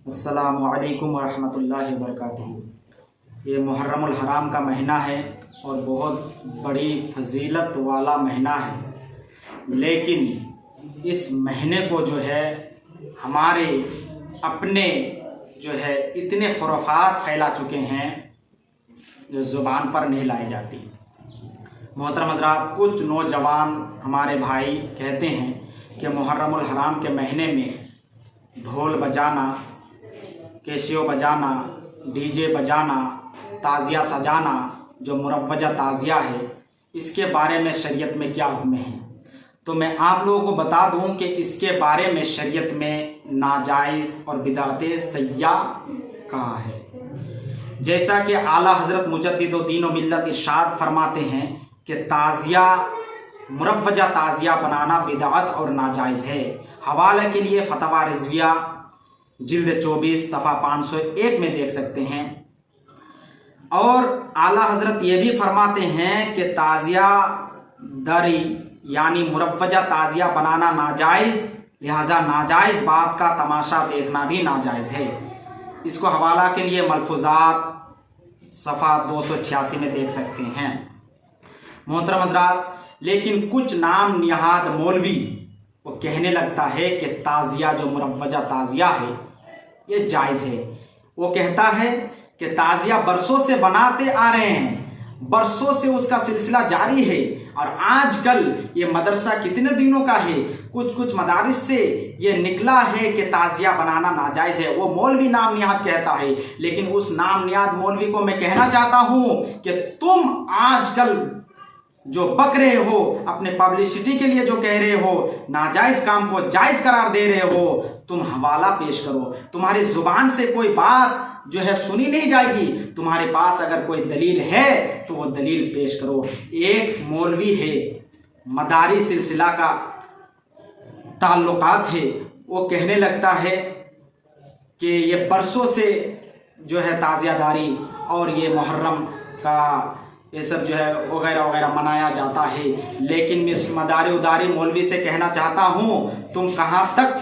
अस्सलामुअलैकुम वरहमतुल्लाहि वबरकातुहू। ये मुहर्रमुल हराम का महीना है और बहुत बड़ी फजीलत वाला महीना है, लेकिन इस महीने को जो है हमारे अपने जो है इतने खुराफात फैला चुके हैं जो ज़ुबान पर नहीं लाई जाती। मोहतरम हज़रात, कुछ नौजवान हमारे भाई कहते हैं कि मुहर्रमुल हराम के महीने में ढोल बजाना, कैसियो बजाना, डीजे बजाना, ताज़िया सजाना जो मुरव्वजा ताज़िया है, इसके बारे में शरीयत में क्या हुक्म है। तो मैं आप लोगों को बता दूं कि इसके बारे में शरीयत में नाजायज़ और बिदअत सय्या कहा है। जैसा कि आला हज़रत मुजद्दिद-ओ-दीन व मिल्लत इरशाद फरमाते हैं कि ताज़िया मुरव्वजा ताज़िया बनाना बिदअत और नाजायज़ है। हवाले के लिए फतवा रिज़विया जिल्द 24 सफ़ा 501 में देख सकते हैं। और आला हज़रत ये भी फरमाते हैं कि ताज़िया दरी यानी मुरव्वजा ताज़िया बनाना नाजायज़, लिहाजा नाजायज़ बात का तमाशा देखना भी नाजायज़ है। इसको हवाला के लिए मलफूज़ात सफ़ा 286 में देख सकते हैं। मोहतरम हज़रात, लेकिन कुछ नाम निहाद मौलवी वो कहने लगता है कि ताज़िया जो मुरव्वजा ताज़िया है ये जायज़ है। वो कहता है कि ताज़िया बरसों से बनाते आ रहे हैं, बरसों से उसका सिलसिला जारी है, और आजकल ये मदरसा कितने दिनों का है, कुछ मदारिस से ये निकला है कि ताज़िया बनाना नाजायज़ है। वो मौलवी नाम निहाद कहता है, लेकिन उस नाम निहाद मौलवी को मैं कहना चाहता हूँ कि तुम आजकल जो बक रहे हो, अपने पब्लिसिटी के लिए जो कह रहे हो, नाजायज़ काम को जायज़ करार दे रहे हो, तुम हवाला पेश करो। तुम्हारी ज़ुबान से कोई बात जो है सुनी नहीं जाएगी। तुम्हारे पास अगर कोई दलील है तो वो दलील पेश करो। एक मौलवी है, मदारी सिलसिला का ताल्लुकात है, वो कहने लगता है कि ये बरसों से जो है ताज़ियादारी और ये मुहर्रम का ये सब जो है वगैरह वगैरह मनाया जाता है। लेकिन मैं इस मदारी उदारी मौलवी से कहना चाहता हूँ, तुम कहाँ तक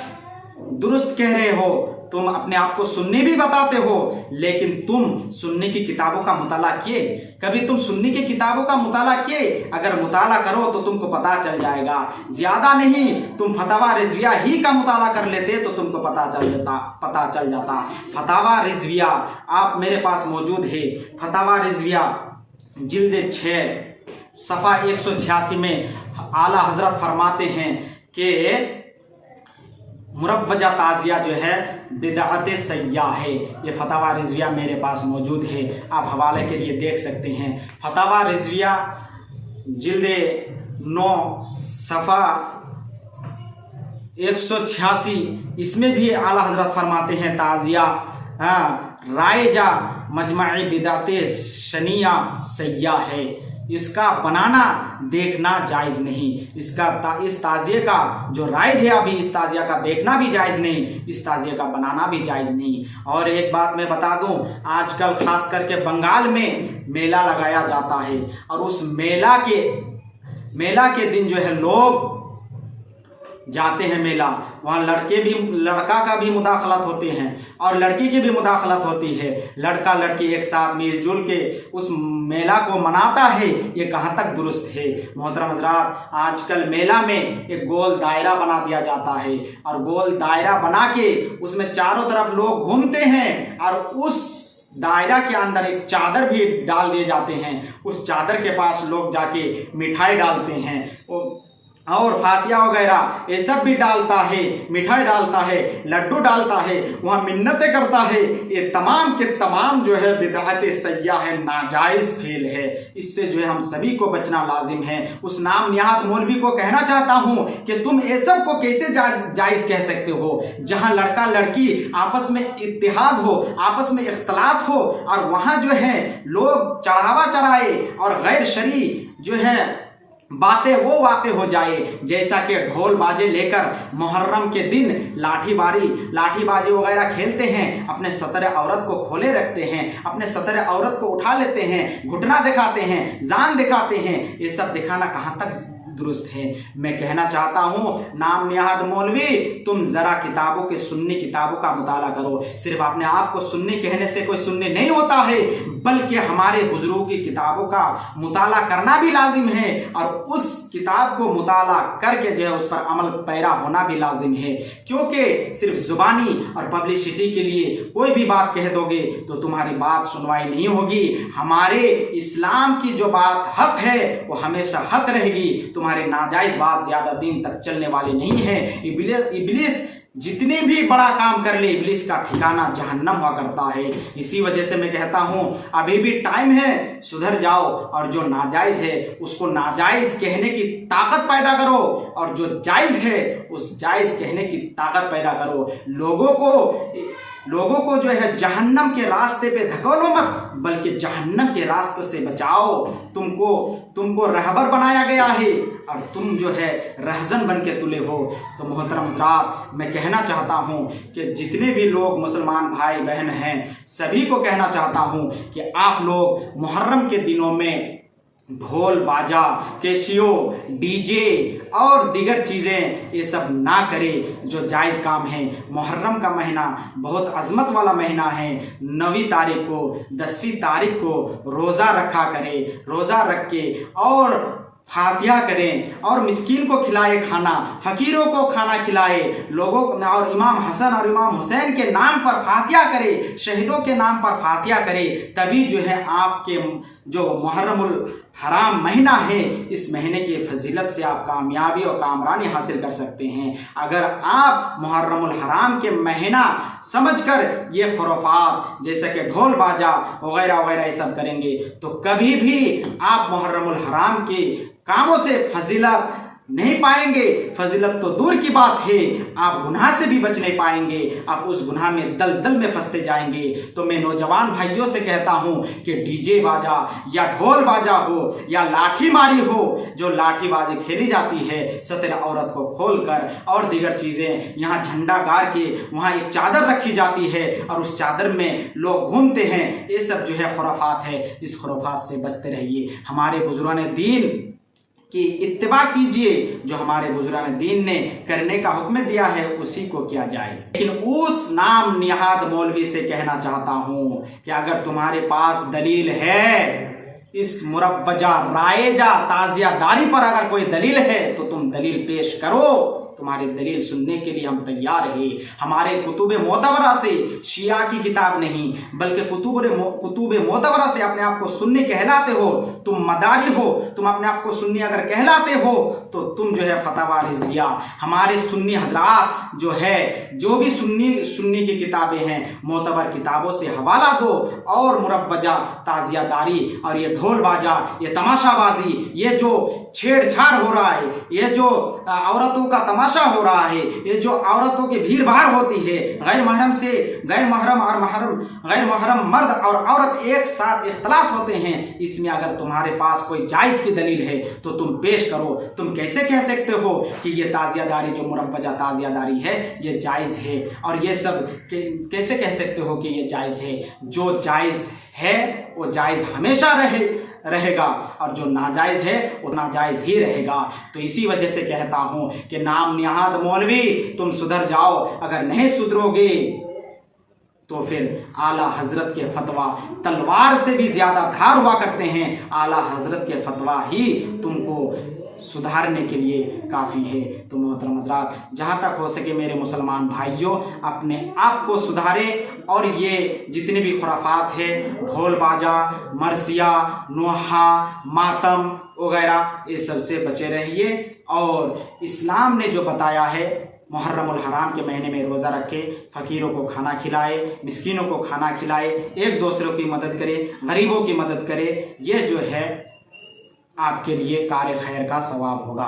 दुरुस्त कह रहे हो। तुम अपने आप को सुन्नी भी बताते हो, लेकिन तुम सुन्नी की किताबों का मुताला किए? कभी तुम सुन्नी की किताबों का मुताला किए? अगर मुताला करो तो तुमको पता चल जाएगा। ज़्यादा नहीं, तुम फतवा रिज़विया ही का मुताला कर लेते तो तुमको पता चल जाता। फतवा रिज़विया आप मेरे पास मौजूद है। फतवा रिज़विया जिल्द 6 सफ़ा 186 में आला हज़रत फरमाते हैं कि मुरव्वजा ताज़िया जो है बिदअत सय्या है। ये फतवा रिज़विया मेरे पास मौजूद है, आप हवाले के लिए देख सकते हैं। फतवा रिज़विया जिल्द 9 सफ़ा 186, इसमें भी आला हज़रत फरमाते हैं ताज़िया रायजा मजमाई बिदअत शनिया सय्या है। इसका बनाना देखना जायज़ नहीं। इस ताज़िए का जो राइज है, अभी इस ताज़िया का देखना भी जायज़ नहीं, इस ताज़िए का बनाना भी जायज़ नहीं। और एक बात मैं बता दूं, आजकल खास करके बंगाल में मेला लगाया जाता है, और उस मेला के दिन जो है लोग जाते हैं मेला, वहाँ लड़का का भी मुदाखलत होते हैं और लड़की की भी मुदाखलत होती है। लड़का लड़की एक साथ मिलजुल के उस मेला को मनाता है, ये कहाँ तक दुरुस्त है। मोहतरम हज़रात, आजकल मेला में एक गोल दायरा बना दिया जाता है, और गोल दायरा बना के उसमें चारों तरफ लोग घूमते हैं, और उस दायरा के अंदर एक चादर भी डाल दिए जाते हैं। उस चादर के पास लोग जाके मिठाई डालते हैं और फातिया वगैरह ये सब भी डालता है, मिठाई डालता है, लड्डू डालता है, वहाँ मिन्नतें करता है। ये तमाम के तमाम जो है बिदअत सय्या है, नाजायज़ फेल है। इससे जो है हम सभी को बचना लाजिम है। उस नाम निहाद मौलवी को कहना चाहता हूँ कि तुम ये सब को कैसे जायज़ कह सकते हो, जहाँ लड़का लड़की आपस में इत्तिहाद हो, आपस में इख्तलात हो, और वहाँ जो है लोग चढ़ावा चढ़ाए और गैर शरई जो है बातें वो वाक़ हो जाए। जैसा कि ढोल बाजे लेकर मुहर्रम के दिन लाठीबाजी वगैरह खेलते हैं, अपने सतर औरत को खोले रखते हैं, अपने सतर औरत को उठा लेते हैं, घुटना दिखाते हैं, जान दिखाते हैं। ये सब दिखाना कहाँ तक दुरुस्त है। मैं कहना चाहता हूँ नाम निहाद मौलवी, तुम ज़रा किताबों के सुन्नी किताबों का मुताला करो। सिर्फ अपने आप को सुन्नी कहने से कोई सुन्नी नहीं होता है, बल्कि हमारे बुजुर्गों की किताबों का मुताला करना भी लाजिम है और उस किताब को मुताला करके जो है उस पर अमल पैरा होना भी लाजिम है। क्योंकि सिर्फ जुबानी और पब्लिसिटी के लिए कोई भी बात कह दोगे तो तुम्हारी बात सुनवाई नहीं होगी। हमारे इस्लाम की जो बात हक है वो हमेशा हक रहेगी। तुम्हारे नाजायज बात ज़्यादा दिन तक चलने वाली नहीं है। इब्लिस जितने भी बड़ा काम कर ले, इब्लिस का ठिकाना जहन्नम हुआ करता है। इसी वजह से मैं कहता हूँ अभी भी टाइम है, सुधर जाओ और जो नाजायज़ है उसको नाजायज़ कहने की ताकत पैदा करो और जो जायज़ है उस जायज़ कहने की ताकत पैदा करो। लोगों को जो है जहन्नम के रास्ते पे धकेलो मत, बल्कि जहन्नम के रास्ते से बचाओ। तुमको रहबर बनाया गया है और तुम जो है रहजन बन के तुले हो। तो मोहतरम हज़रात, मैं कहना चाहता हूँ कि जितने भी लोग मुसलमान भाई बहन हैं सभी को कहना चाहता हूँ कि आप लोग मुहर्रम के दिनों में ढोल बाजा, कैसियो, डीजे और दीगर चीज़ें ये सब ना करें जो जायज़ काम है। मुहर्रम का महीना बहुत अज़मत वाला महीना है। 9वीं तारीख को 10वीं तारीख को रोज़ा रखा करें, रोज़ा रख के और फातिहा करें और मिस्कीन को खिलाए खाना, फ़कीरों को खाना खिलाए, लोगों और इमाम हसन और इमाम हुसैन के नाम पर फातिहा करें, शहीदों के नाम पर फातिहा करें। तभी जो है आपके जो मुहर्रमुल हराम महीना है इस महीने की फजीलत से आप कामयाबी और कामरानी हासिल कर सकते हैं। अगर आप मुहर्रमुल हराम के महीना समझकर ये खुराफात जैसे कि ढोल बाजा वगैरह वगैरह ये सब करेंगे तो कभी भी आप मुहर्रमुल हराम के कामों से फजीलत नहीं पाएंगे। फजीलत तो दूर की बात है, आप गुनाह से भी बच नहीं पाएंगे, आप उस गुनाह में दलदल में फंसते जाएंगे। तो मैं नौजवान भाइयों से कहता हूँ कि डीजे बाजा या ढोल बाजा हो या लाठी मारी हो, जो लाठी बाजी खेली जाती है सतर औरत को खोलकर और दीगर चीज़ें, यहाँ झंडा गाड़ के वहाँ एक चादर रखी जाती है और उस चादर में लोग घूमते हैं, ये सब जो है खुराफात है। इस खुराफात से बचते रहिए। हमारे बुजुर्गान दीन कि इत्तिबा कीजिए, जो हमारे बुजुर्गान दीन ने करने का हुक्म दिया है उसी को किया जाए। लेकिन उस नाम निहाद मौलवी से कहना चाहता हूँ कि अगर तुम्हारे पास दलील है, इस मुरव्वजा रायजा ताज़ियादारी पर अगर कोई दलील है तो तुम दलील पेश करो। तुम्हारी दलील सुनने के लिए हम तैयार हैं। हमारे कुतुब मोतबरा से, शिया की किताब नहीं बल्कि कुतुब मोतबरा से अपने आप को सुन्नी कहलाते हो, तुम मदारी हो, तुम अपने आप को सुन्नी अगर कहलाते हो तो तुम जो है फतवा रिज़विया, हमारे सुन्नी हजरात जो है, जो भी सुन्नी की किताबें हैं मोतबर किताबों से हवाला दो और मुरव्वजा ताज़ियादारी और ये ढोल बाजा, ये तमाशाबाजी, ये जो छेड़छाड़ हो रहा है, ये जो औरतों का तमाशा हो रहा है, ये जो औरतों की भीड़ भाड़ होती है, गैर महरम से गैर महरम और गैर महरम मर्द और औरत एक साथ इख्तलात होते हैं, इसमें अगर तुम्हारे पास कोई जायज़ की दलील है तो तुम पेश करो। तुम कैसे कह सकते हो कि ये ताज़ियादारी, जो मुरव्वजा ताज़ियादारी है ये जायज़ है, और ये सब कैसे कह सकते हो कि ये जायज़ है? जो जायज़ है वो जायज़ हमेशा रहेगा और जो नाजायज़ है वो नाजायज़ ही रहेगा। तो इसी वजह से कहता हूँ कि नाम निहाद मौलवी तुम सुधर जाओ। अगर नहीं सुधरोगे तो फिर आला हजरत के फतवा तलवार से भी ज़्यादा धार हुआ करते हैं। आला हजरत के फतवा ही तुमको सुधारने के लिए काफ़ी है। तो मोहतरम हज़रात, जहाँ तक हो सके मेरे मुसलमान भाइयों अपने आप को सुधारें और ये जितने भी खुराफात है, ढोल बाजा, मरसिया, नोहा, मातम वगैरह, ये सब से बचे रहिए। और इस्लाम ने जो बताया है मुहर्रमुल हराम के महीने में रोज़ा रखे, फ़कीरों को खाना खिलाए, मिस्कीनों को खाना खिलाए, एक दूसरों की मदद करे, गरीबों की मदद करे, ये जो है आपके लिए कार्य खैर का सवाब होगा।